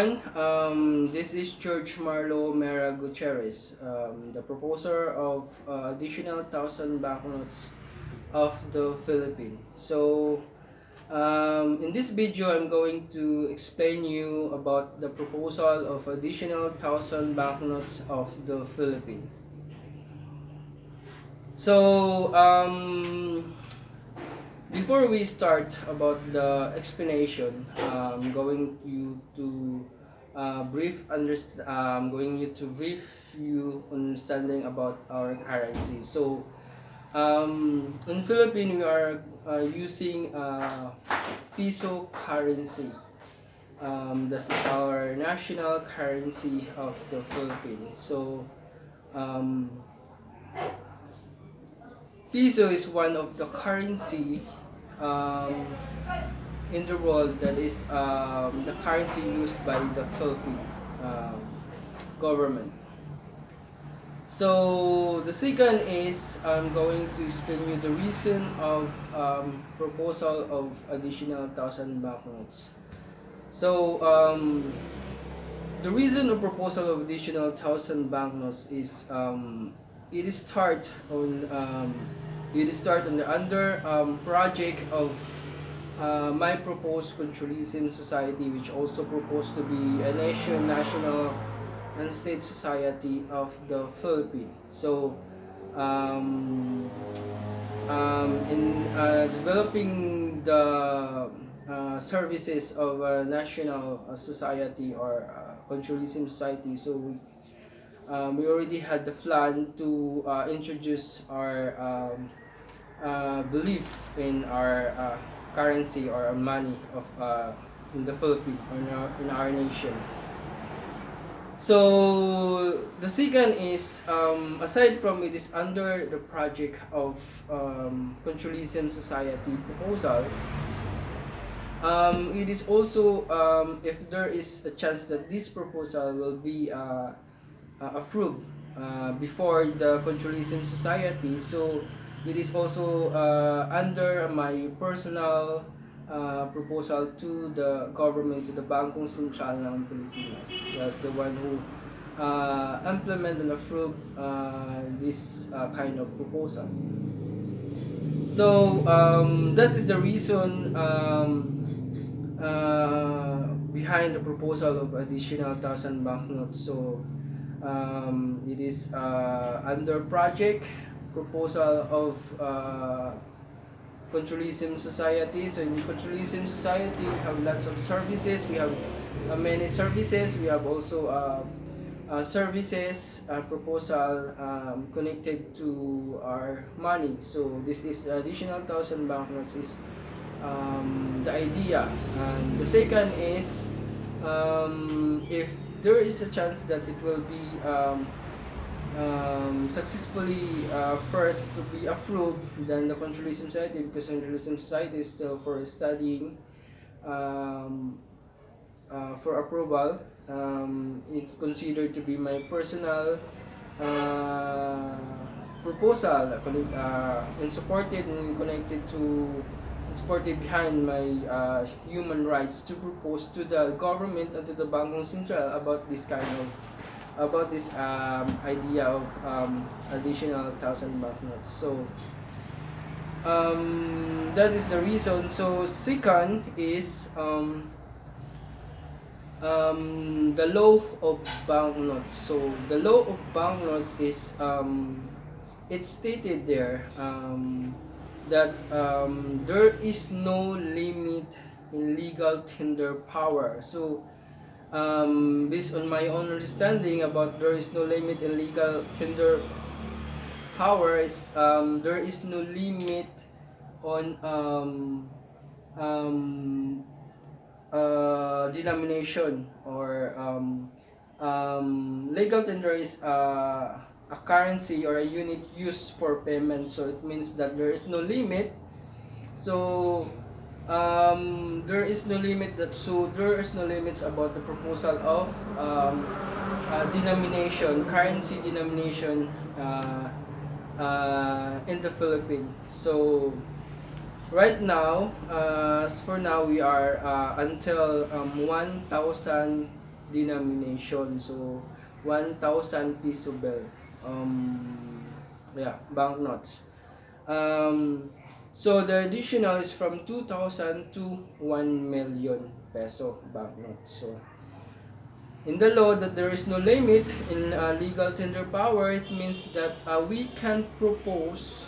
everyone. This is Marlo Gutierrez, the proposer of additional 1,000 banknotes of the Philippines. So, in this video, I'm going to explain you about the proposal of additional 1,000 banknotes of the Philippines. So, before we start about the explanation, I'm going you to going you to brief you understanding about our currency. So, in Philippines, we are using peso currency. This is our national currency of the Philippines. So, um, peso is one of the currency um, in the world that is the currency used by the Philippine um, government. So the second is I'm going to explain you the reason of proposal of additional 1,000 banknotes. So the reason of proposal of additional 1,000 banknotes is it is start on the under project of my proposed controlism society, which also proposed to be a national and state society of the Philippines. So in developing the services of a national society or controlism society, so we already had the plan to introduce our belief in our currency or our money of in the Philippines or in our nation. So the second is aside from it is under the project of controlism society proposal, it is also if there is a chance that this proposal will be approved before the controlism society, so it is also under my personal proposal to the government, to the Bangkong Sentral ng Pilipinas, as the one who implement and approve this kind of proposal. So that is the reason behind the proposal of additional 1,000 banknotes. So it is under project proposal of controlism society. So in the controlism society, we have lots of services. We have many services. We have also services proposal connected to our money. So this is additional 1,000 banknotes is the idea. And the second is if there is a chance that it will be successfully first to be approved than the controlism society, because controlism society is still for studying for approval. It's considered to be my personal proposal and supported and connected to supported behind my human rights to propose to the government and to the Bangkong Sentral about this kind of idea of additional 1,000 banknotes. So that is the reason. So second is the law of banknotes. So the law of banknotes is it's stated there that there is no limit in legal tender power. So based on my own understanding about there is no limit in legal tender power is there is no limit on denomination or legal tender is a currency or a unit used for payment. So it means that there is no limit. So there is no limit limits about the proposal of denomination, currency denomination in the Philippines. So right now, as for now, we are until 1,000 denomination. So 1,000 peso bill. Yeah, banknotes. So the additional is from 2,000 to 1 million peso banknotes. So in the law that there is no limit in legal tender power, it means that we can propose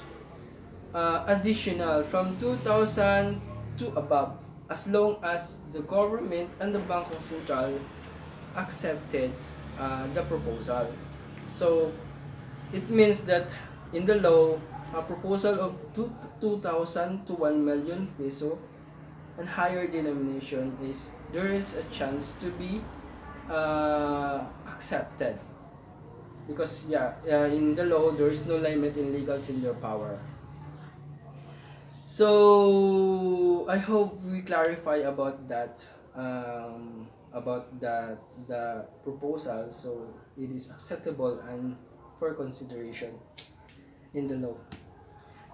additional from 2,000 to above, as long as the government and the Bangko Sentral accepted the proposal. So it means that in the law, a proposal of 2,000 to 1 million peso and higher denomination is there is a chance to be accepted, because in the law there is no limit in legal tender power. So I hope we clarify about that, about the proposal, so it is acceptable and for consideration in the law.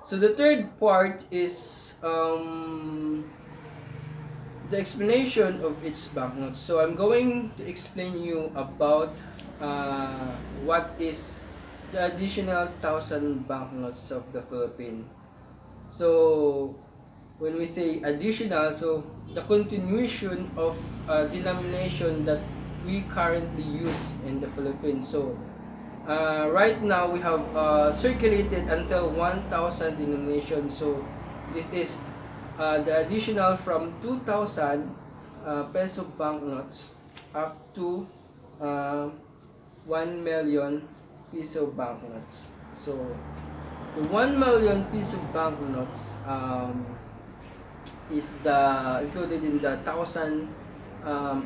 So the third part is the explanation of each banknote. So I'm going to explain you about what is the additional 1,000 banknotes of the Philippines. So when we say additional, so the continuation of denomination that we currently use in the Philippines. So right now we have circulated until 1,000 denomination. So this is the additional from 2,000 peso banknotes up to 1 million peso banknotes. So the 1 million piece of banknotes is the included in the 1,000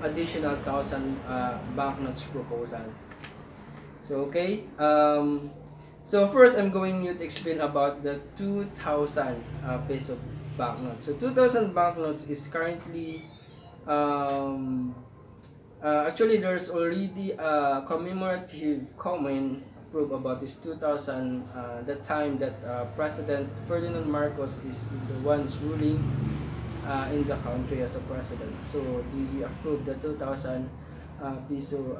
additional 1,000 banknotes proposal. So okay, so first I'm going to explain about the 2,000 peso banknotes. So 2,000 banknotes is currently actually there's already a commemorative coin about this 2000, the time that President Ferdinand Marcos is the one ruling in the country as a president. So he approved the 2000 peso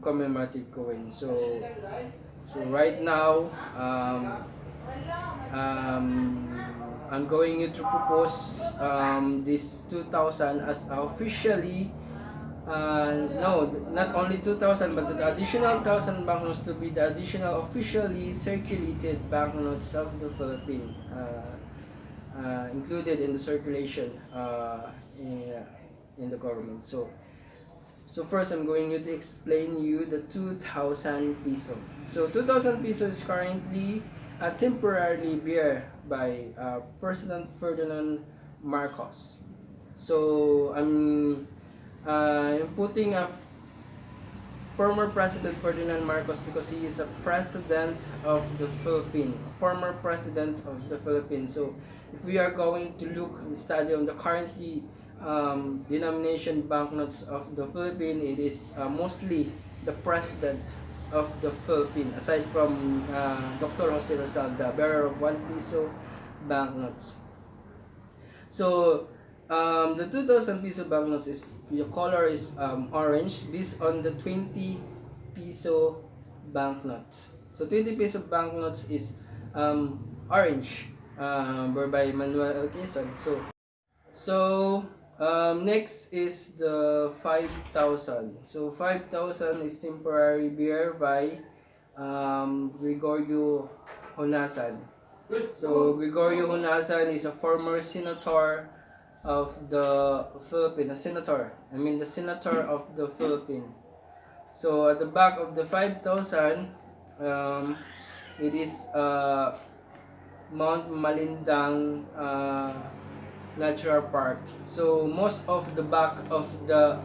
commemorative coin. So right now I'm going to propose this 2000 as officially no, not only 2,000 but the additional 1,000 banknotes to be the additional officially circulated banknotes of the Philippines, included in the circulation in the government. So first I'm going to explain you the 2,000 peso. So 2,000 peso is currently temporarily bear by President Ferdinand Marcos. So I'm putting a former President Ferdinand Marcos because he is a president of the Philippines, former president of the Philippines. So if we are going to look and study on the currently denomination banknotes of the Philippines, it is mostly the president of the Philippines, aside from Dr. Jose Rizal, the bearer of 1 peso banknotes. So the 2,000 peso banknotes is the color is orange based on the 20 peso banknotes. So 20 peso banknotes is orange, by Manuel L. Quezon. So next is the 5,000. So 5,000 is temporary bear by Gregorio Honasan. So Gregorio Honasan is a former senator of the Philippines, the senator of the Philippines. So at the back of the 5,000, it is Mount Malindang Natural Park. So most of the back of the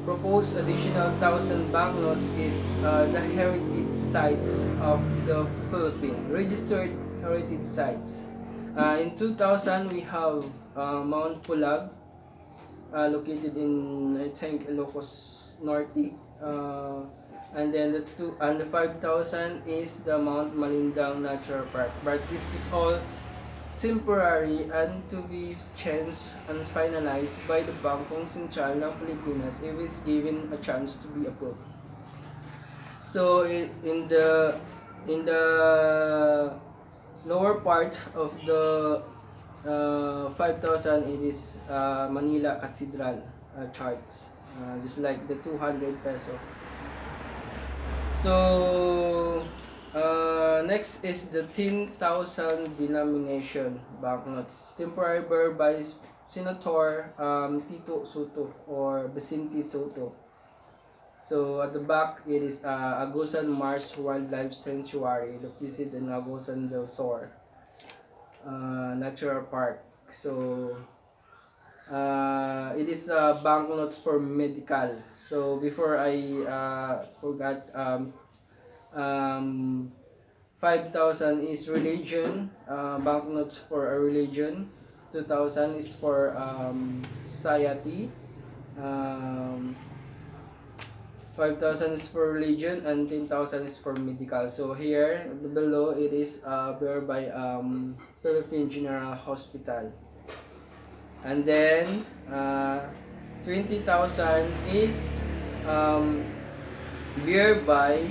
proposed additional 1,000 banknotes is the heritage sites of the Philippines, registered heritage sites. In 2000, we have Mount Pulag, located in, I think, Ilocos Norte. And then the 5,000 is the Mount Malindang Natural Park. But this is all temporary and to be changed and finalized by the Bangkok Sentral ng Pilipinas if it's given a chance to be approved. So in the lower part of the 5,000, it is Manila Cathedral charts, just like the 200 peso. So next is the 10,000 denomination banknotes, temporary bearer by Senator Tito Soto or Vicente Soto. So at the back, it is Agusan Marsh Wildlife Sanctuary located in Agusan del Sur Natural Park. So it is a banknote for medical. So before I forgot, 5,000 is religion, banknotes for a religion. 2,000 is for society. 5,000 is for religion and 10,000 is for medical. So here below it is bear by Philippine General Hospital. And then 20,000 is bear by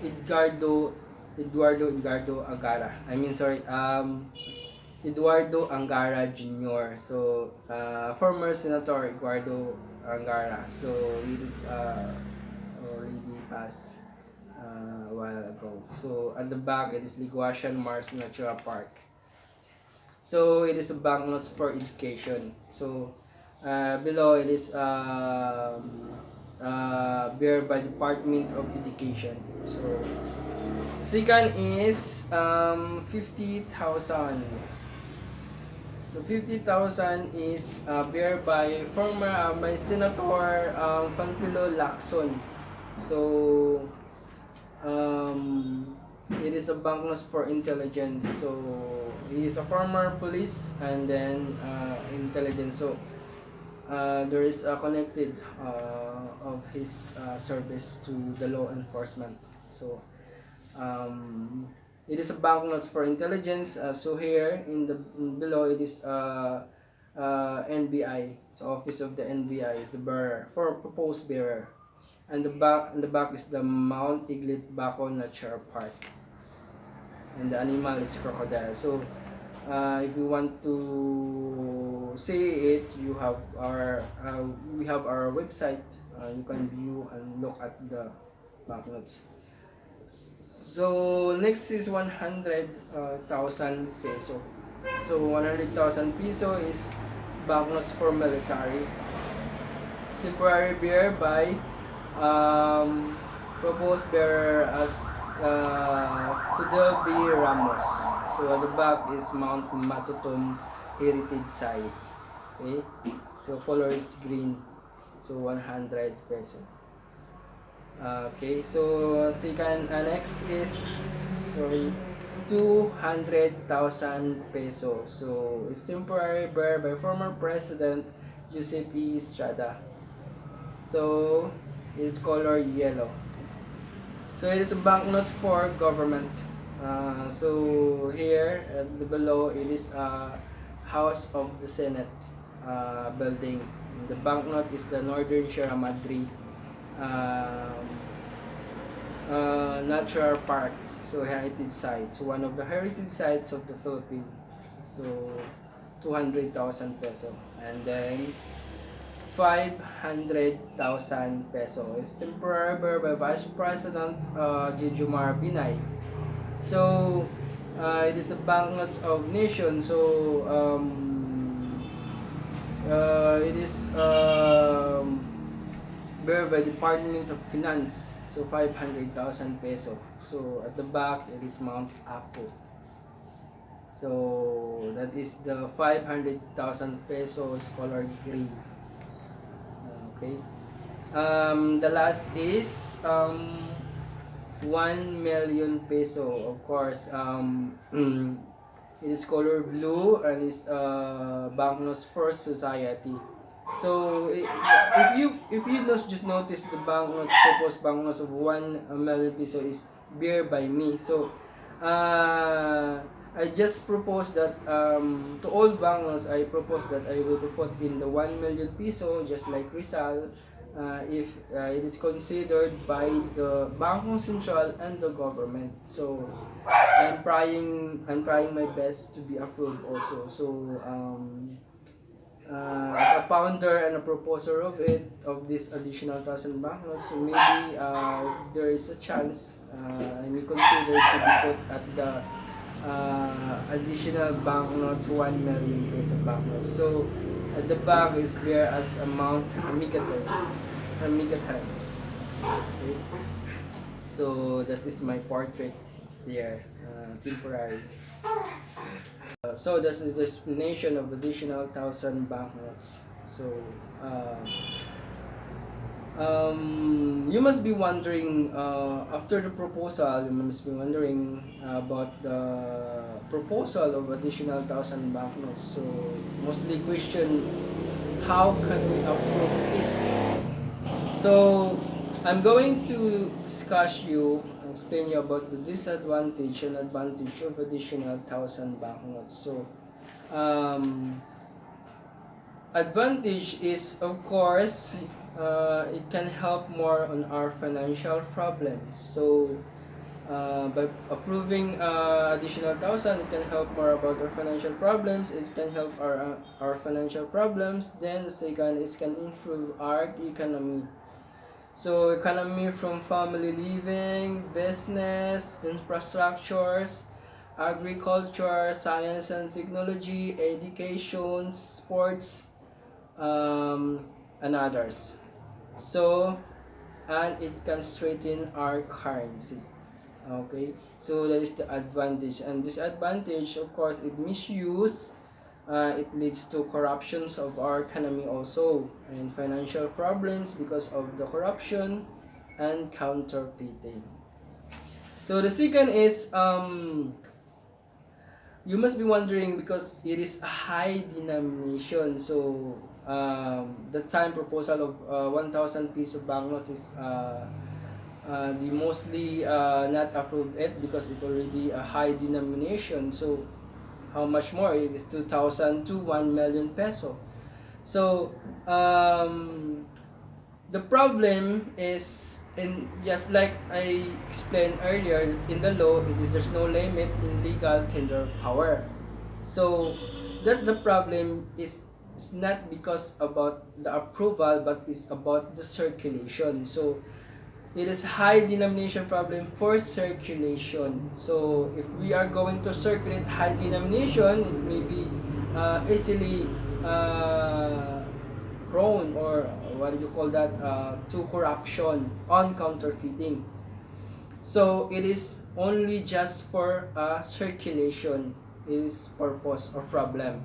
Eduardo Angara. Eduardo Angara Jr. So former Senator Eduardo Angara. So it is already passed a while ago. So at the back it is Liguasian Mars Natural Park. So it is a banknotes for education. So below it is bear by Department of Education. So second is 50,000. So 50,000 is bear by former by Senator Fanpilo Lacson. So it is a banknote for intelligence. So he is a former police and then intelligence. So there is a connected of his service to the law enforcement. So it is a banknotes for intelligence. So here below it is NBI. So office of the NBI is the bearer for proposed bearer, and the back is the Mount Iglit Baco Natural Park, and the animal is crocodile. So if you want to see it, we have our website. You can view and look at the banknotes. So next is 100,000 peso. So 100,000 peso is banknotes for military. Temporary bearer by proposed bearer as Fidel B. Ramos. So at the back is Mount Matutum Heritage Site. Okay, so color is green. So 100 peso. Okay, so second next is 200,000 peso. So it's temporary bearer by former President Joseph E. Estrada. So it's color yellow. So it is a banknote for government. So here at the below it is House of the Senate building. The banknote is the Northern Sierra Madre Natural Park, so heritage site. So one of the heritage sites of the Philippines. So 200,000 peso, and then 500,000 peso is temporary bearer by Vice President Jejomar Binay. So it is the banknotes of nation. So it is bear by Department of Finance. So 500,000 peso. So at the back it is Mount Apo. So that is the 500,000 pesos color green. Okay. The last is 1 million peso. Of course, it is color blue and is banknotes for society. So if you just notice the banknotes, proposed banknotes of 1 million peso is bear by me. So I just propose that to all banknotes, I propose that I will put in the 1 million peso, just like Rizal, if it is considered by the Bangko Sentral and the government. So I'm trying my best to be approved also. So as a founder and a proposer of it, of this additional 1,000 banknotes, so maybe there is a chance I may consider to be put at the additional banknotes, 1 million peso banknotes. So at the back is there as amount Amigatan. Amigatan. Okay. So this is my portrait there, temporary. So this is the explanation of additional 1,000 banknotes. So you must be wondering, after the proposal, you must be wondering about the proposal of additional 1,000 banknotes. So mostly question, how can we approve it? So I'm going to discuss you, explain you about the disadvantage and advantage of additional 1,000 banknotes. So advantage is, of course, it can help more on our financial problems. So by approving additional 1,000, it can help more about our financial problems. It can help our financial problems. Then the second is can improve our economy. So economy from family living, business, infrastructures, agriculture, science and technology, education, sports, and others. So, and it can strengthen our currency. Okay, so that is the advantage. And disadvantage, of course, if misused, it leads to corruptions of our economy also, and financial problems because of the corruption and counterfeiting. So the second is you must be wondering, because it is a high denomination. So the time proposal of 1,000 peso banknotes is the mostly not approved it because it already a high denomination. So how much more? It is 2,000 to 1 million peso. So the problem is, in just like I explained earlier, in the law it is there's no limit in legal tender power. So that the problem is not because about the approval, but it's about the circulation. So it is high denomination problem for circulation. So if we are going to circulate high denomination, it may be easily prone, or what do you call that, to corruption on counterfeiting. So it is only just for circulation is purpose or problem.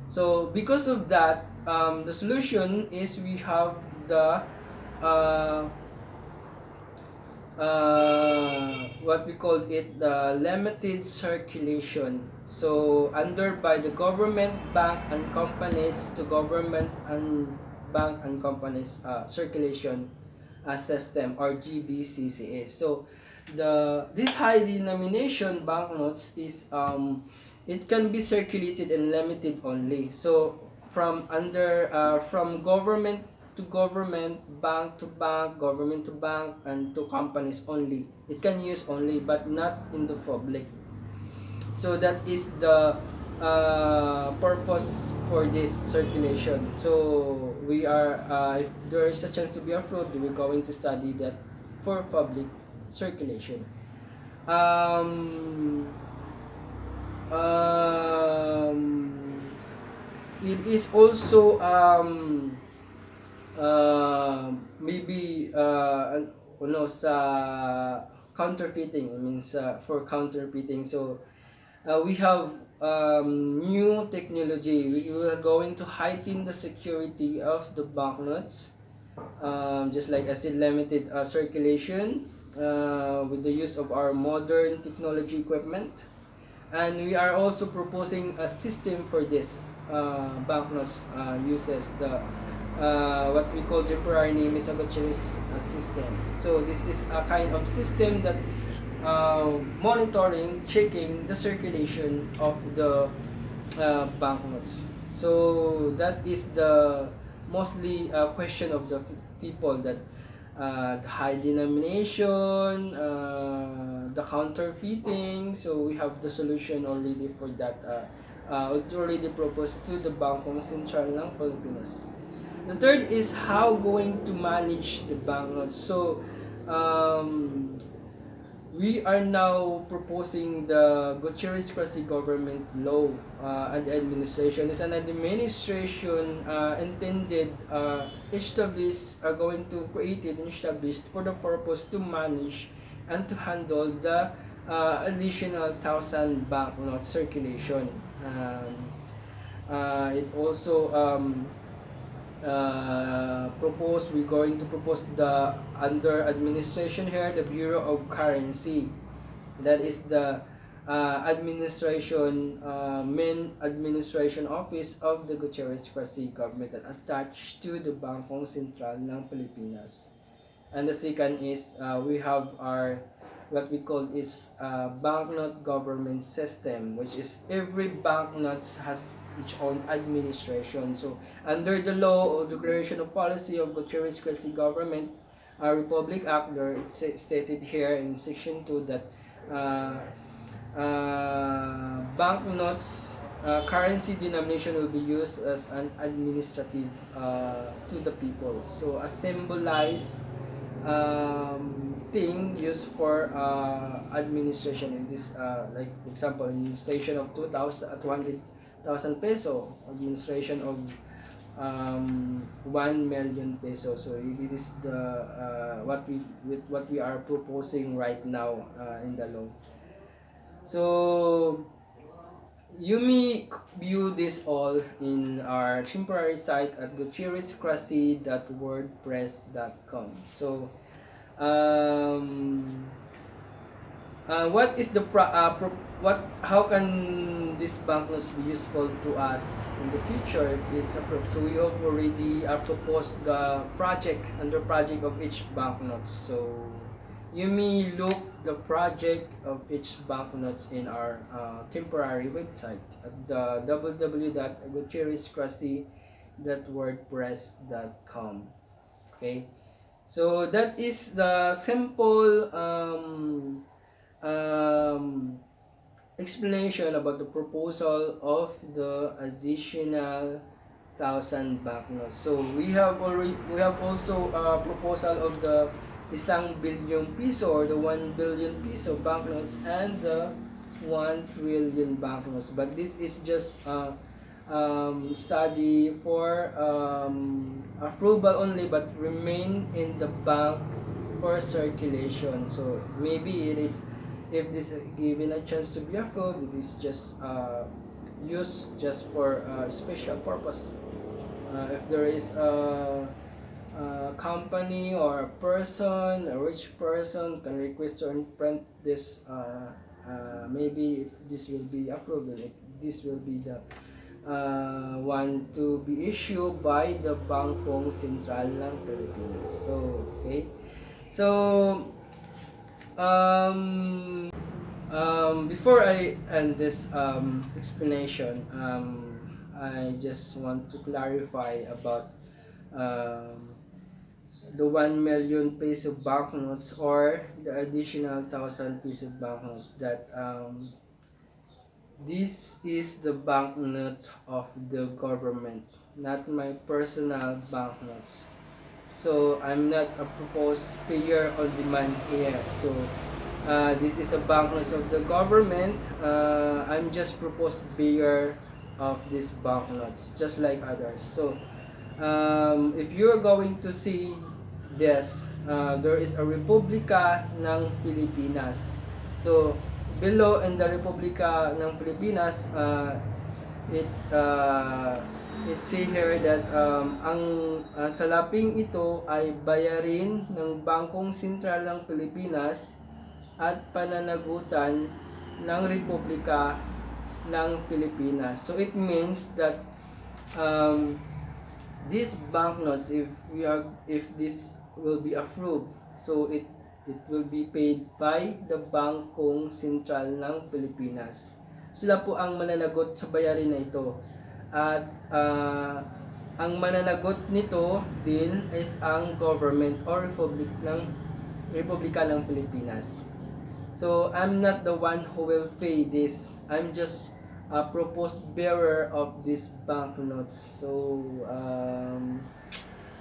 So because of that, the solution is we have the what we call it, the limited circulation. So under by the government, bank and companies to government and bank and companies circulation system, or GBCCS. So this high denomination banknotes is it can be circulated and limited only. So from government to government, bank to bank, government to bank, and to companies only. It can use only, but not in the public. So that is the purpose for this circulation. So we are, if there is a chance to be approved, we're going to study that for public circulation. It is also maybe sa counterfeiting, I mean for counterfeiting. So we have new technology. We are going to heighten the security of the banknotes, just like I said, limited circulation with the use of our modern technology equipment. And we are also proposing a system for this banknotes uses the what we call temporary name is a Gutierrez system. So this is a kind of system that monitoring, checking the circulation of the banknotes. So that is the mostly question of the people, that the high denomination, the counterfeiting. So we have the solution already for that. It's already proposed to the Bangkok Sentral ng Pilipinas. The third is how going to manage the banknotes. So um, we are now proposing the Gutierrez government law and administration. It's an administration intended, established, going to created and established for the purpose to manage and to handle the additional 1,000 banknote circulation. It also we're going to propose the under administration here, the Bureau of Currency. That is the main administration office of the Gutierrez government that attached to the Bangkok Sentral ng Pilipinas. And the second is we have our what we call is banknote government system, which is every banknote has its own administration. So under the law of declaration of policy of Gutierrez government Republic Act, there it's stated here in section 2 that banknotes currency denomination will be used as an administrative to the people. So a symbolized thing used for administration in this like for example administration of 200,000 peso, administration of 1 million pesos. So it is the what we are proposing right now in the law. So you may view this all in our temporary site at gutierrezcrasi.wordpress.com. So what is the how can this banknotes be useful to us in the future? So we have already proposed the project under project of each banknotes. So you may look the project of each banknotes in our temporary website at the www.gutierrezcrasi.wordpress.com. Okay, so that is the simple explanation about the proposal of the additional 1,000 banknotes. So we have also a proposal of the 1,000,000,000 piso or the 1 billion piso banknotes and the 1 trillion banknotes. But this is just study for approval only, but remain in the bank for circulation. So maybe it is, if this given a chance to be approved, it is just used just for special purpose. If there is a company or a person, a rich person can request to imprint this, maybe this will be approved, and this will be the one to be issued by the Bangkok Sentral ng Pilipinas. So okay, so before I end this explanation, I just want to clarify about the 1 million peso banknotes or the additional 1,000 peso banknotes. That this is the banknote of the government, not my personal banknotes. So I'm not a proposed payer on demand here. So this is a banknotes of the government. I'm just proposed payer of these banknotes, just like others. So if you're going to see this, there is a Republika ng Pilipinas. So below in the Republika ng Pilipinas, it say here that ang salaping ito ay bayarin ng Bangkong Sentral ng Pilipinas at pananagutan ng Republika ng Pilipinas. So it means that these banknotes, if this will be approved, so it It will be paid by the Bangkong Sentral ng Pilipinas. Sila po ang mananagot sa bayarin na ito. At ang mananagot nito din is ang government or Republika ng Pilipinas. So I'm not the one who will pay this. I'm just a proposed bearer of these banknotes. So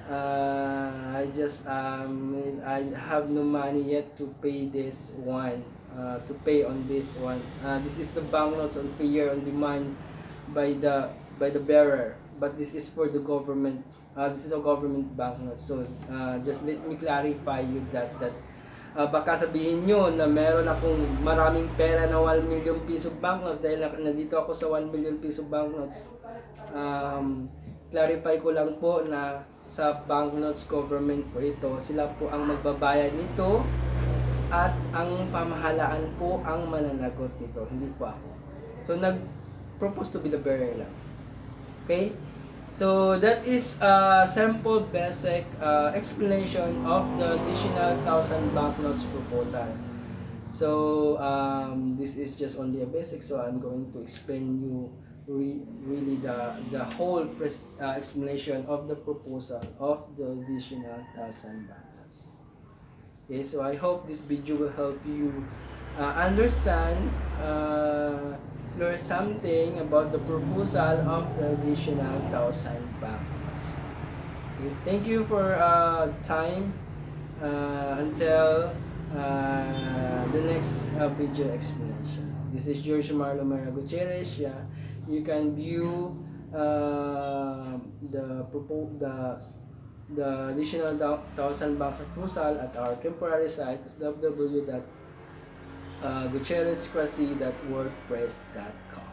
I have no money yet to pay this one. To pay on this one. This is the banknotes on payer on demand by the bearer. But this is for the government. This is a government banknote. So just let me clarify you that baka sabihin nyo na meron akong maraming pera na 1 million piso banknotes dahil nandito ako sa 1 million piso banknotes. Clarify ko lang po na sa banknotes government po ito, sila po ang magbabayad nito at ang pamahalaan po ang mananagot nito, hindi po ako. So nag-propose to be the bearer lang. Okay? So that is a simple basic explanation of the additional 1,000 banknotes proposal. So this is just only a basic, so I'm going to explain you really the whole explanation of the proposal of the additional 1,000 banknotes. Okay, so I hope this video will help you understand learn something about the proposal of the additional 1,000 banknotes. Okay, thank you for the time until the next video explanation. This is Jorge Marlo Gutierrez. Yeah, you can view the additional 1,000 banknote proposal at our temporary site is www.gutierrezcrazy.wordpress.com.